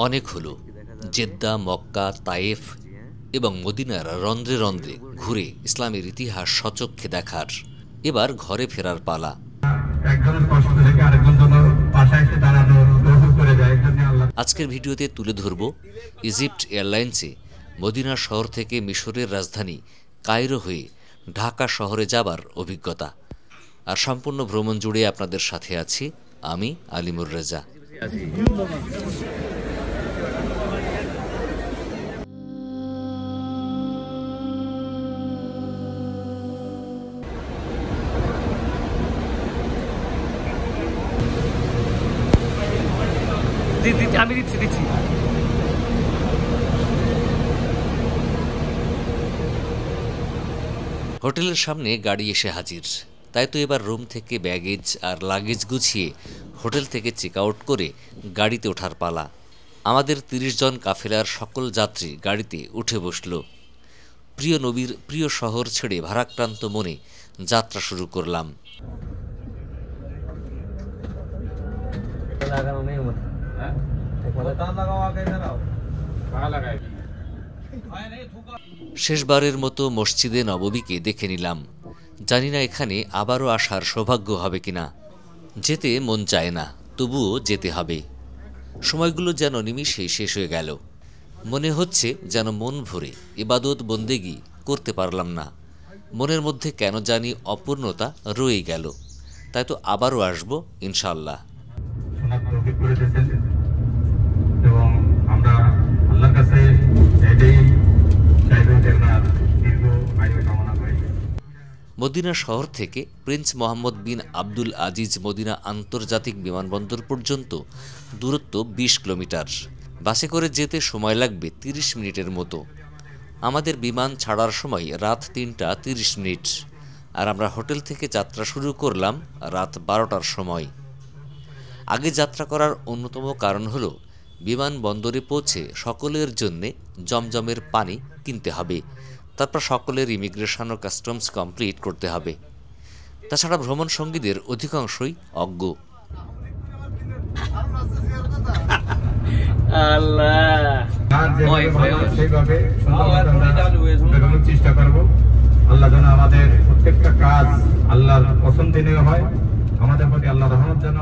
অনেক হলো জেদ্দা, মক্কা, তায়েফ এবং মদিনার রন্ধ্রে রন্ধ্রে ঘুরে ইসলামের ইতিহাস সচক্ষে দেখার। এবার ঘরে ফেরার পালা। আজকের ভিডিওতে তুলে ধরব ইজিপ্ট এয়ারলাইন্সে মদিনা শহর থেকে মিশরের রাজধানী কায়রো হয়ে ঢাকা শহরে যাবার অভিজ্ঞতা। আর সম্পূর্ণ ভ্রমণ জুড়ে আপনাদের সাথে আছি আমি আলিমুর রেজা। আমি দিচ্ছি। হোটেলের সামনে গাড়ি এসে হাজির। তাই তো এবার রুম থেকে ব্যাগেজ আর লাগেজ গুছিয়ে হোটেল থেকে চেক আউট করে গাড়িতে ওঠার পালা। আমাদের ৩০ জন কাফেলার সকল যাত্রী গাড়িতে উঠে বসল। প্রিয় নবীর প্রিয় শহর ছেড়ে ভারাক্রান্ত মনে যাত্রা শুরু করলাম। শেষবারের মতো মসজিদে নববীকে দেখে নিলাম। জানি না এখানে আবারও আসার সৌভাগ্য হবে কিনা। যেতে মন চায় না, তবুও যেতে হবে। সময়গুলো যেন নিমিষেই শেষ হয়ে গেল। মনে হচ্ছে যেন মন ভরে ইবাদত বন্দেগি করতে পারলাম না। মনের মধ্যে কেন জানি অপূর্ণতা রয়ে গেল। তাই তো আবারও আসবো ইনশাআল্লাহ। এবং আমরা আল্লাহর কাছে এটাই চাইবো যে আপনার দীর্ঘ আয়ু কামনা করি। মদিনা শহর থেকে প্রিন্স মোহাম্মদ বিন আব্দুল আজিজ মদিনা আন্তর্জাতিক বিমানবন্দর পর্যন্ত দূরত্ব ২০ কিলোমিটার। বাসে করে যেতে সময় লাগবে ৩০ মিনিটের মতো। আমাদের বিমান ছাড়ার সময় রাত ৩টা ৩০ মিনিট, আর আমরা হোটেল থেকে যাত্রা শুরু করলাম রাত ১২টার সময়। আগে যাত্রা করার অন্যতম কারণ হলো বিমানবন্দরে পৌঁছে সকলের জন্যে জমজমের পানি কিনতে হবে। তারপর সকলের ইমিগ্রেশন ও কাস্টমস কমপ্লিট করতে হবে। তাছাড়া ভ্রমণ সঙ্গীদের অধিকাংশই অজ্ঞ। চেষ্টা করব আল্লাহ যেন আমাদের প্রত্যেকটা কাজ আল্লাহর পছন্দনীয় হয়, আমাদের প্রতি আল্লাহর রহমত যেন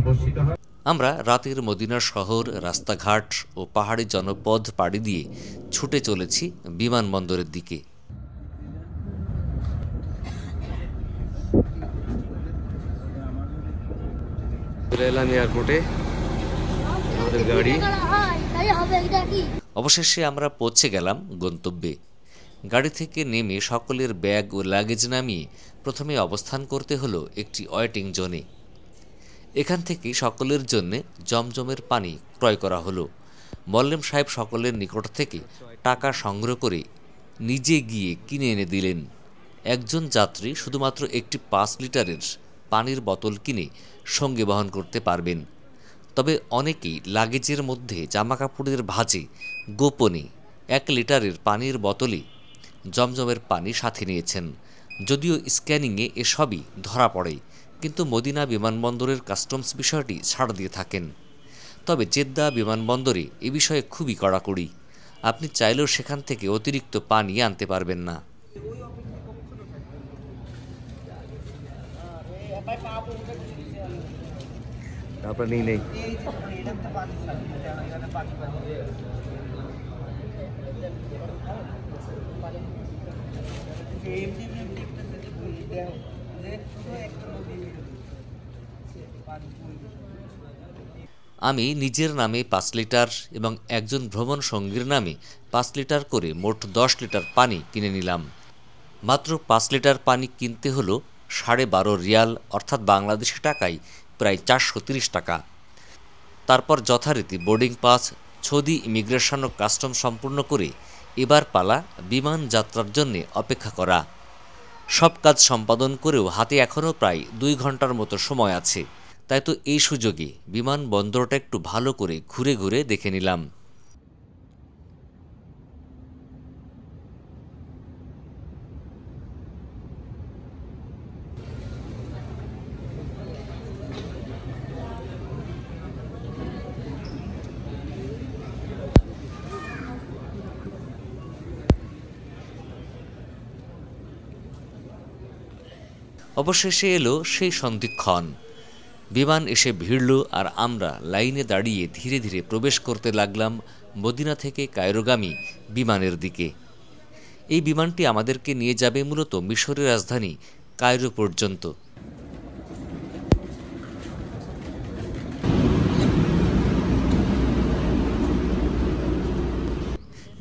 বর্ষিত হয়। আমরা রাতের মদিনা শহর, রাস্তাঘাট ও পাহাড়ি জনপদ পাড়ি দিয়ে ছুটে চলেছি বিমানবন্দরের দিকে। এয়ারপোর্টে আমাদের গাড়ি। অবশেষে আমরা পৌঁছে গেলাম গন্তব্যে। গাড়ি থেকে নেমে সকলের ব্যাগ ও লাগেজ নামিয়ে প্রথমে অবস্থান করতে হলো একটি ওয়েটিং জোনে। এখান থেকে সকলের জন্য জমজমের পানি ক্রয় করা হলো। মোল্লেম সাহেব সকলের নিকট থেকে টাকা সংগ্রহ করে নিজে গিয়ে কিনে এনে দিলেন। একজন যাত্রী শুধুমাত্র একটি ৫ লিটারের পানির বোতল কিনে সঙ্গে বহন করতে পারবেন। তবে অনেকেই লাগেজের মধ্যে জামাকাপড়ের ভাঁজে গোপনে ১ লিটারের পানির বোতলে জমজমের পানি সাথে নিয়েছেন। যদিও স্ক্যানিংয়ে এসবই ধরা পড়ে, কিন্তু মদিনা বিমানবন্দরের কাস্টমস বিষয়টি ছাড় দিয়ে থাকেন। তবে জেদ্দা বিমানবন্দরে এ বিষয়ে খুবই কড়াকড়ি। আপনি চাইলেও সেখান থেকে অতিরিক্ত পানি আনতে পারবেন না। আমি নিজের নামে ৫ লিটার এবং একজন ভ্রমণ সঙ্গীর নামে ৫ লিটার করে মোট ১০ লিটার পানি কিনে নিলাম। মাত্র ৫ লিটার পানি কিনতে হলো ১২.৫ রিয়াল, অর্থাৎ বাংলাদেশি টাকায় প্রায় ৪৩০ টাকা। তারপর যথারীতি বোর্ডিং পাস, সৌদি ইমিগ্রেশন ও কাস্টম সম্পূর্ণ করে এবার পালা বিমান যাত্রার জন্য অপেক্ষা করা। সব কাজ সম্পাদন করেও হাতে এখনও প্রায় ২ ঘন্টার মতো সময় আছে। তাই তো এই সুযোগে বিমানবন্দরটা একটু ভালো করে ঘুরে ঘুরে দেখে নিলাম। অবশেষে এলো সেই সন্ধিক্ষণ। বিমান এসে ভিড়ল আর আমরা লাইনে দাঁড়িয়ে ধীরে ধীরে প্রবেশ করতে লাগলাম মদিনা থেকে কায়রোগামী বিমানের দিকে। এই বিমানটি আমাদেরকে নিয়ে যাবে মূলত মিশরের রাজধানী কায়রো পর্যন্ত।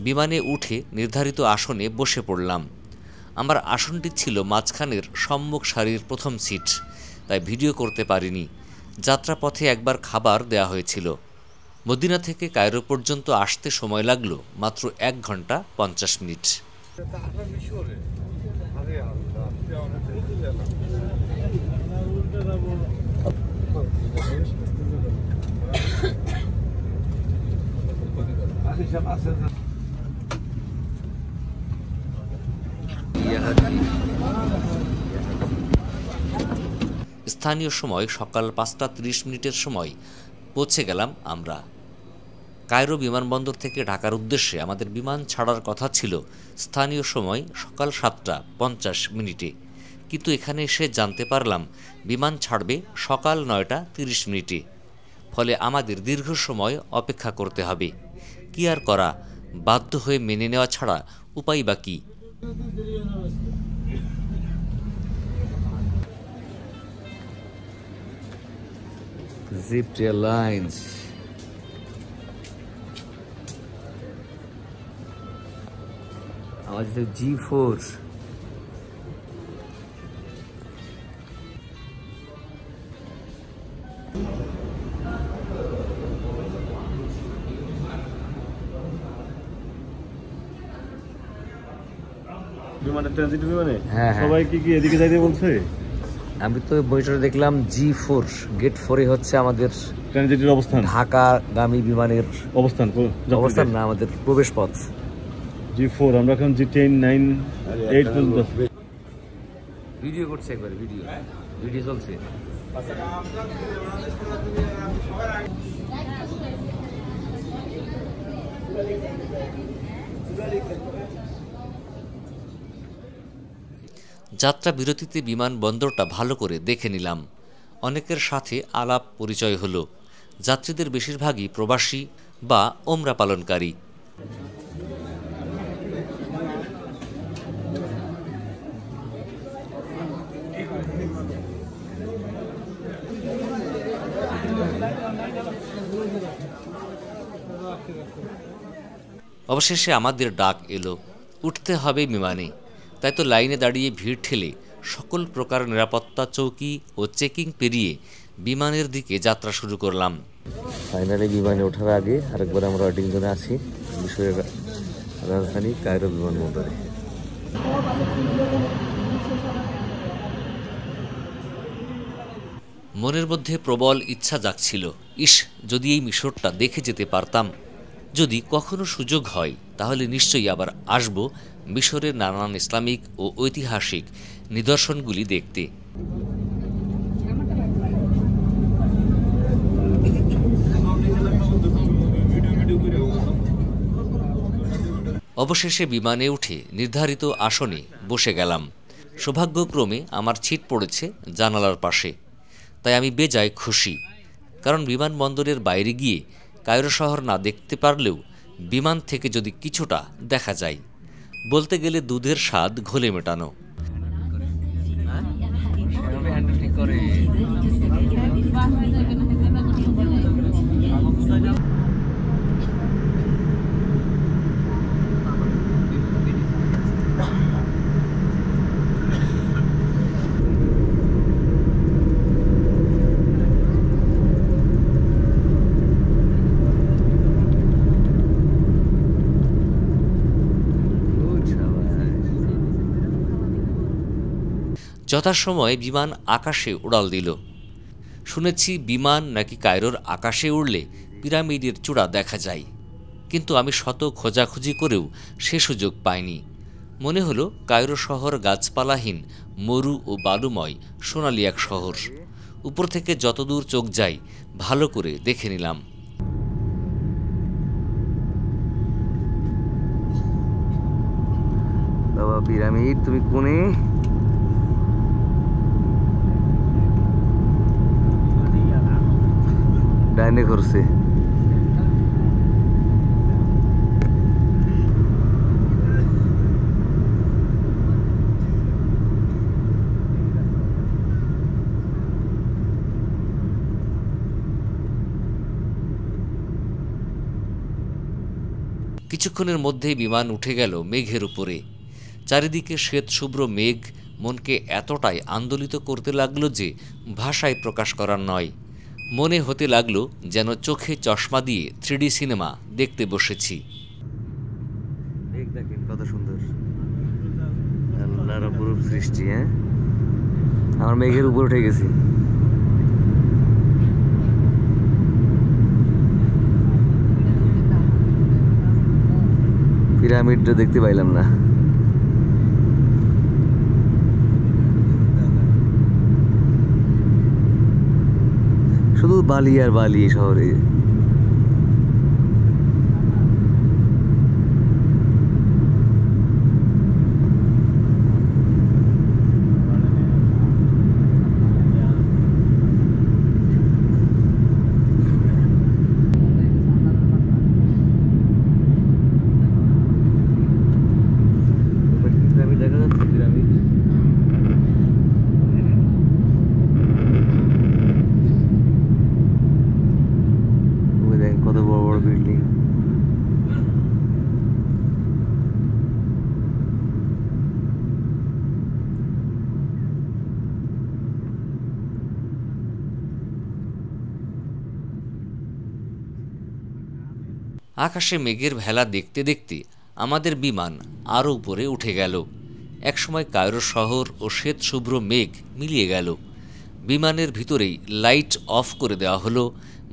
বিমানে উঠে নির্ধারিত আসনে বসে পড়লাম। আমার আসনটি ছিল মাঝখানের সম্মুখ সারির প্রথম সিট, তাই ভিডিও করতে পারিনি। যাত্রাপথে একবার খাবার দেয়া হয়েছিল। মদিনা থেকে কায়রো পর্যন্ত আসতে সময় লাগলো মাত্র 1 ঘন্টা 50 মিনিট। স্থানীয় সময় সকাল 5টা 30 মিনিটের সময় পৌঁছে গেলাম আমরা। কায়রো বিমানবন্দর থেকে ঢাকার উদ্দেশ্যে আমাদের বিমান ছাড়ার কথা ছিল স্থানীয় সময় সকাল 7টা 50 মিনিটে, কিন্তু এখানে এসে জানতে পারলাম বিমান ছাড়বে সকাল 9টা 30 মিনিটে। ফলে আমাদের দীর্ঘ সময় অপেক্ষা করতে হবে। কি আর করা, বাধ্য হয়ে মেনে নেওয়া ছাড়া উপায় বা কী? Zip Airlines. আমাদের G4 বিমানের ট্রানজিট বিমানে হ্যাঁ সবাই কি এদিকে যাইতে বলছে? আমি তো বইটা দেখলাম G4 গেট 4 হচ্ছে আমাদের ট্রানজিটের অবস্থান, ঢাকাগামী বিমানের অবস্থান না আমাদের প্রবেশ পথ। G4 আমরা এখন G10 9 8 পর্যন্ত ভিডিও করছে, একবার ভিডিও চলছে। যাত্রা বিরতিতে বিমানবন্দরটা ভালো করে দেখে নিলাম। অনেকের সাথে আলাপ পরিচয় হলো। যাত্রীদের বেশিরভাগই প্রবাসী বা ওমরা পালনকারী। অবশেষে আমাদের ডাক এলো, উঠতে হবে বিমানে। তাই তো লাইনে দাঁড়িয়ে ভিড় ঠেলে সকল প্রকার নিরাপত্তা চৌকি ও চেকিং পেরিয়ে বিমানের দিকে যাত্রা শুরু করলাম। ফাইনালি বিমানে ওঠার আগে আরেকবার আমরা ওয়েটিং জোনে আছি মিশরের রাজধানী কায়রো বিমানবন্দরে। মনের মধ্যে প্রবল ইচ্ছা জাগছিল, ইস যদি এই মিশরটা দেখে যেতে পারতাম। যদি কখনো সুযোগ হয় তাহলে নিশ্চয়ই আবার আসব মিশরের নানান ইসলামিক ও ঐতিহাসিক নিদর্শনগুলি দেখতে। অবশেষে বিমানে উঠে নির্ধারিত আসনে বসে গেলাম। সৌভাগ্যক্রমে আমার ছিট পড়েছে জানালার পাশে, তাই আমি বেজায় খুশি। কারণ বিমানবন্দরের বাইরে গিয়ে কায়রো শহর না দেখতে পারলেও বিমান থেকে যদি কিছুটা দেখা যায়, বলতে গেলে দুধের স্বাদ ঘোলে মেটানো। যথাসময়ে বিমান আকাশে উড়াল দিল। শুনেছি বিমান নাকি কায়রোর আকাশে উড়লে পিরামিডের চূড়া দেখা যায়, কিন্তু আমি শত খোঁজাখুঁজি করেও সে সুযোগ পাইনি। মনে হলো কায়রো শহর গাছপালাহীন, মরু ও বালুময় সোনালি এক শহর। উপর থেকে যতদূর চোখ যায় ভালো করে দেখে নিলাম। বাবা পিরামিড, তুমি কোনে? লাইনে করছে। কিছুক্ষণের মধ্যেই বিমান উঠে গেল মেঘের উপরে। চারিদিকে শ্বেত শুভ্র মেঘ মনকে এতটাই আন্দোলিত করতে লাগলো যে ভাষায় প্রকাশ করার নয়। মনে হতে লাগলো যেন চোখে চশমা দিয়ে 3D সিনেমা দেখতে বসেছি। দেখেন কত সুন্দর, আল্লাহর অপরূপ সৃষ্টি। হ্যাঁ, আমার মেঘের উপর উঠে গেছি। পিরামিডটা দেখতে পাইলাম না। শুধু বালি আর বালি শহরে। দেখা যাচ্ছে পিরামিড। দেখেন কত বড় বড় বিল্ডিং। আকাশে মেঘের ভেলা দেখতে দেখতে আমাদের বিমান আরও উপরে উঠে গেল। একসময় কায়রো শহর ও শ্বেত শুভ্র মেঘ মিলিয়ে গেল। বিমানের ভিতরেই লাইট অফ করে দেওয়া হলো।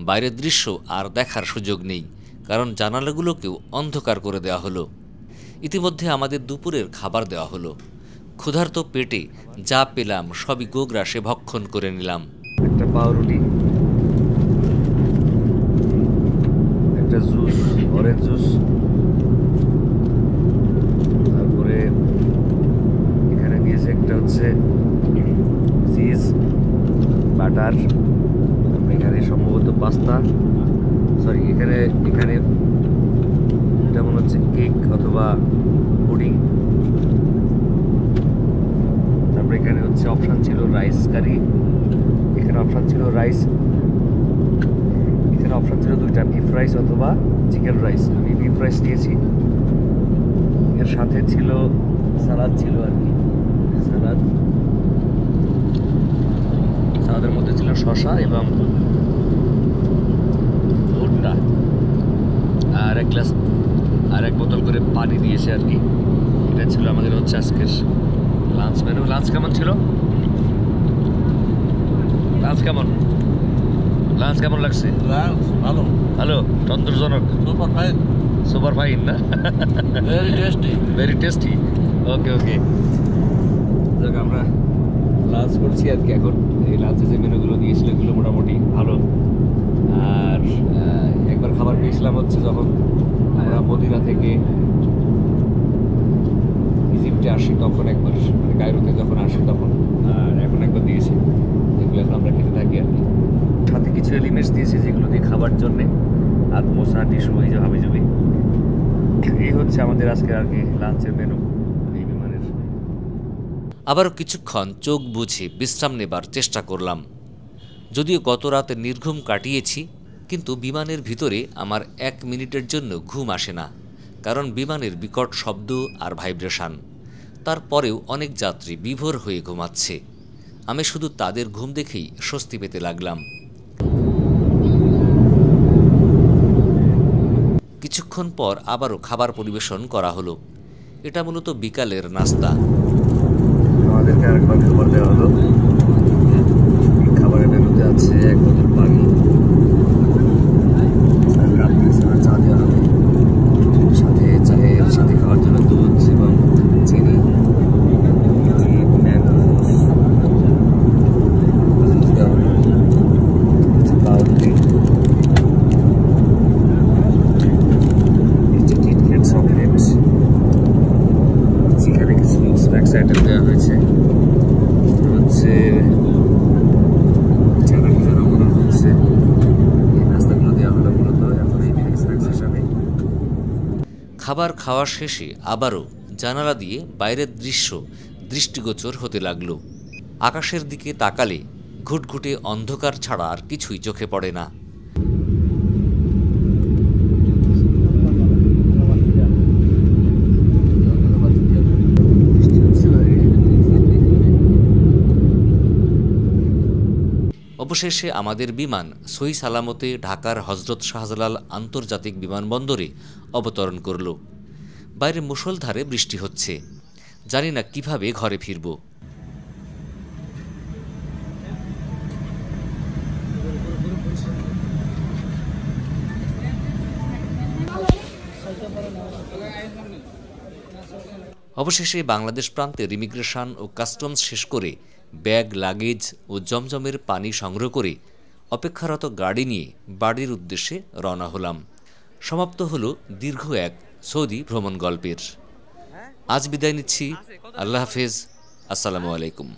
বাইরের দৃশ্য আর দেখার সুযোগ নেই, কারণ জানালাগুলোকেও অন্ধকার করে দেওয়া হলো। ইতিমধ্যে আমাদের দুপুরের খাবার দেওয়া হলো। ক্ষুধার্ত পেটে যা পেলাম সবই গোগ্রাসে ভক্ষণ করে নিলাম। একটা পাউরুটি, একটা জুস, অরেঞ্জ জুস, তারপরে এখানে দিয়েছে একটা হচ্ছে চিজ বাটার, এখানে সম্ভবত পাস্তা, সরি এখানে এটা মনে হচ্ছে কেক অথবা পুডিং। তারপরে এখানে হচ্ছে অপশান ছিল রাইস কারি, এখানে অপশান ছিল রাইস, এখানে অপশান ছিল দুইটা, বিফ রাইস অথবা চিকেন রাইস। আমি বিফ রাইস নিয়েছি। এর সাথে ছিল সালাদ ছিল আর কি, সালাদের মধ্যে ছিল শসা এবং ভুট্টা, আর এক গ্লাস আর এক বোতল করে পানি দিয়েছে আর কি। এটা ছিল আমাদের হচ্ছে আজকের লাঞ্চ মেনু। লাঞ্চ কেমন ছিল? লাঞ্চ কেমন লাগছে? ভালো ভালো, সন্তোষজনক, সুপার ফাইন না? Very tasty. ওকে যাক, আমরা লাঞ্চ করছি আর কি এখন। এই লাঞ্চে যে মেনুগুলো দিয়েছিল এগুলো মোটামুটি ভালো। আর একবার খাবার পেয়েছিলাম হচ্ছে যখন আমরা মদিনা থেকে ইজিপ্টে আসি তখন একবার, মানে কায়রোতে যখন আসি তখন, আর এখন একবার দিয়েছি। এগুলো এখন আমরা খেতে থাকি আর কি। সাথে কিছু এলিমেন্টস দিয়েছে যেগুলো দিয়ে খাবার জন্যে, হাত মোছা, টিস্যু, এই যে হাবিজাবি। এই হচ্ছে আমাদের আজকের আর কি লাঞ্চের মেনু এই বিমানের। আবারও কিছুক্ষণ চোখ বুঝে বিশ্রাম নেবার চেষ্টা করলাম। যদিও গত রাতে নির্ঘুম কাটিয়েছি, কিন্তু বিমানের ভিতরে আমার 1 মিনিটের জন্য ঘুম আসে না, কারণ বিমানের বিকট শব্দ আর ভাইব্রেশন। তারপরেও অনেক যাত্রী বিভোর হয়ে ঘুমাচ্ছে। আমি শুধু তাদের ঘুম দেখেই স্বস্তি পেতে লাগলাম। কিছুক্ষণ পর আবারও খাবার পরিবেশন করা হলো। এটা মূলত বিকালের নাস্তা। আমাদেরকে আরেকবার খাবার দেওয়া হলো। খাবারের মেনুতে আছে এক বোতল পানি, চা দেওয়া হবে, সাথে চায়ের সাথে খাওয়ার জন্য দুধ এবং চিনি, পাউরুটি, চকলেট, এখানে কিছু স্ন্যাক্স আইটেম দেওয়া হয়েছে। হচ্ছে মনে হচ্ছে খাবার খাওয়া শেষে আবারও জানালা দিয়ে বাইরের দৃশ্য দৃষ্টিগোচর হতে লাগল। আকাশের দিকে তাকালে ঘুটঘুটে অন্ধকার ছাড়া আর কিছুই চোখে পড়ে না। অবশেষে আমাদের বিমান সহি সালামতে ঢাকার হজরত শাহজালাল আন্তর্জাতিক বিমানবন্দরে অবতরণ করল। বাইরে মুষলধারে বৃষ্টি হচ্ছে, জানি না কিভাবে ঘরে ফিরব। অবশেষে বাংলাদেশ প্রান্তের ইমিগ্রেশন ও কাস্টমস শেষ করে ব্যাগ, লাগেজ ও জমজমের পানি সংগ্রহ করে অপেক্ষারত গাড়ি নিয়ে বাড়ির উদ্দেশ্যে রওনা হলাম। সমাপ্ত হলো দীর্ঘ এক সৌদি ভ্রমণ গল্পের। আজ বিদায় নিচ্ছি। আল্লাহ হাফেজ। আসসালামু আলাইকুম।